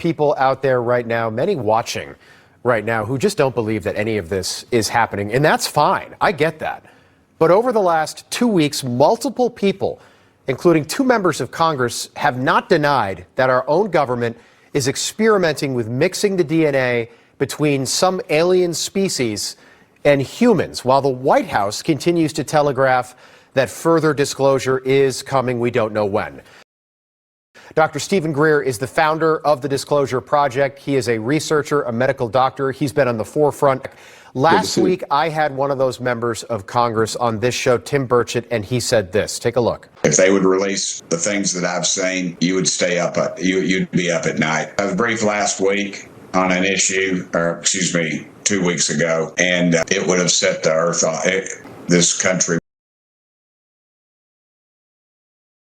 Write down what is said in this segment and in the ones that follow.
people out there right now, many watching right now, who just don't believe that any of this is happening. And that's fine. I get that. But over the last 2 weeks, multiple people, including 2 members of Congress, have not denied that our own government is experimenting with mixing the DNA between some alien species and humans, while the White House continues to telegraph that further disclosure is coming. We don't know when. Dr. Stephen Greer is the founder of the Disclosure Project. He is a researcher, a medical doctor. He's been on the forefront. Last week, I had one of those members of Congress on this show, Tim Burchett, and he said this. Take a look. If they would release the things that I've seen, you would stay up. You'd be up at night. I was briefed last week on an issue, 2 weeks ago, and it would have set the earth on. This country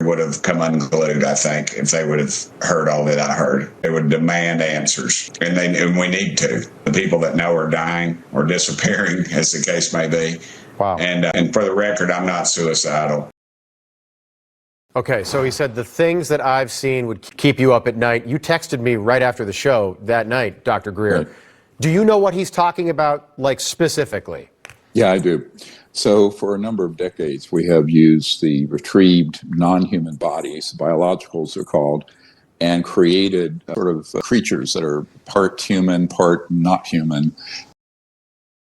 would have come unglued, I think, if they would have heard all that I heard. They would demand answers, and we need to. The people that know are dying or disappearing, as the case may be. Wow. And for the record, I'm not suicidal. Okay, so he said the things that I've seen would keep you up at night. You texted me right after the show that night, Dr. Greer. Right. Do you know what he's talking about, like, specifically? Yeah, I do. So for a number of decades, we have used the retrieved non-human bodies, biologicals they're called, and created sort of creatures that are part human, part not human,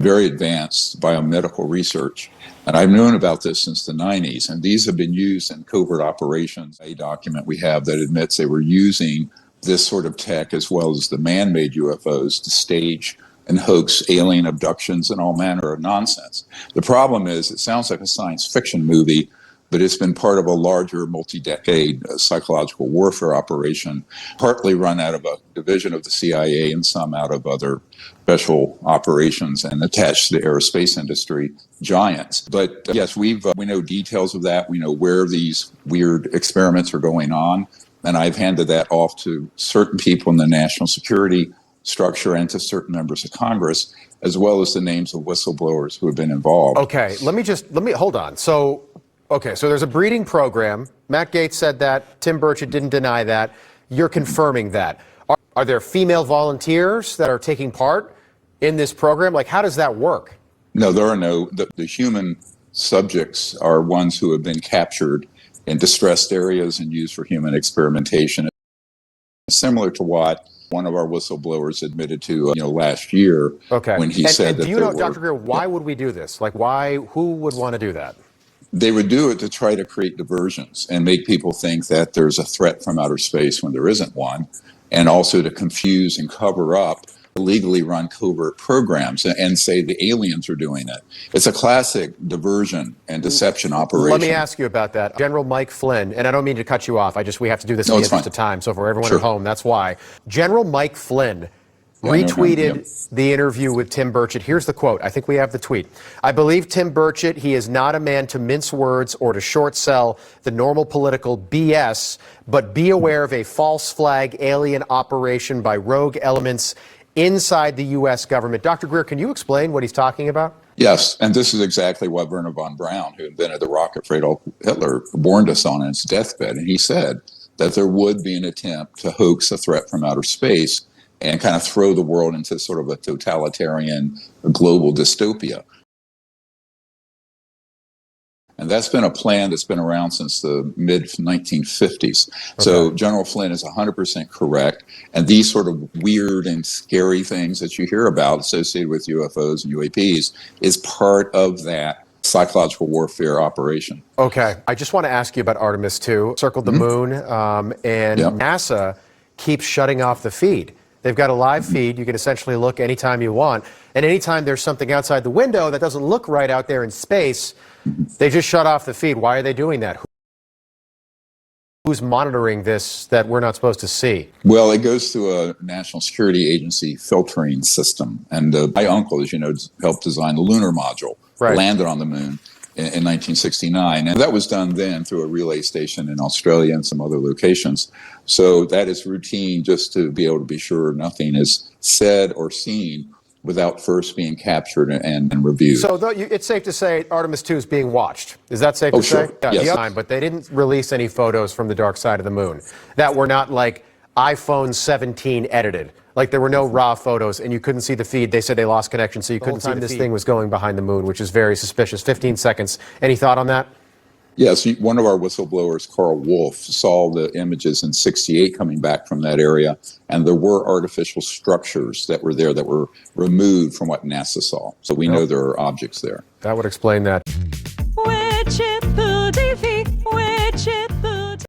very advanced biomedical research. And I've known about this since the 90s, and these have been used in covert operations. A document we have that admits they were using this sort of tech as well as the man-made UFOs to stage and hoax alien abductions and all manner of nonsense. The problem is it sounds like a science fiction movie, but it's been part of a larger multi-decade psychological warfare operation, partly run out of a division of the CIA and some out of other special operations and attached to the aerospace industry giants. But yes, we know details of that. We know where these weird experiments are going on. And I've handed that off to certain people in the national security structure and to certain members of Congress, as well as the names of whistleblowers who have been involved. Okay, let me hold on. So there's a breeding program. Matt Gaetz said that. Tim Burchett didn't deny that. You're confirming that. Are there female volunteers that are taking part in this program? Like, how does that work? No, there are no. The human subjects are ones who have been captured in distressed areas and used for human experimentation. Similar to what one of our whistleblowers admitted to, last year when he said that. Do you know, Dr. Greer, why would we do this? Like, who would want to do that? They would do it to try to create diversions and make people think that there's a threat from outer space when there isn't one, and also to confuse and cover up illegally run covert programs and say the aliens are doing it. It's a classic diversion and deception operation. Let me ask you about that. General Mike Flynn, and I don't mean to cut you off, we have to do this in the interest of time, so for everyone at home, that's why. General Mike Flynn retweeted the interview with Tim Burchett. Here's the quote. I think we have the tweet. I believe Tim Burchett, he is not a man to mince words or to short sell the normal political BS, but be aware of a false flag alien operation by rogue elements inside the U.S. government. Dr. Greer, can you explain what he's talking about? Yes, and this is exactly what Werner von Braun, who invented the rocket for Adolf Hitler, warned us on his deathbed. And he said that there would be an attempt to hoax a threat from outer space and kind of throw the world into sort of a totalitarian global dystopia. And that's been a plan that's been around since the mid-1950s. Okay. So General Flynn is 100% correct. And these sort of weird and scary things that you hear about associated with UFOs and UAPs is part of that psychological warfare operation. Okay. I just want to ask you about Artemis II. Circled the moon, and NASA keeps shutting off the feed. They've got a live feed. You can essentially look anytime you want. And anytime there's something outside the window that doesn't look right out there in space, they just shut off the feed. Why are they doing that? Who's monitoring this that we're not supposed to see? Well, it goes through a national security agency filtering system. And my uncle, as you know, helped design the lunar module, landed on the moon in 1969. And that was done then through a relay station in Australia and some other locations. So that is routine just to be able to be sure nothing is said or seen without first being captured and reviewed. So it's safe to say Artemis II is being watched. Is that safe to say? Sure. Yeah, yes. But they didn't release any photos from the dark side of the moon that were not like iPhone 17 edited. Like there were no raw photos and you couldn't see the feed. They said they lost connection, so you couldn't see this thing was going behind the moon, which is very suspicious. 15 seconds. Any thought on that? Yes, one of our whistleblowers, Carl Wolf, saw the images in '68 coming back from that area, and there were artificial structures that were there that were removed from what NASA saw. So we know there are objects there. That would explain that.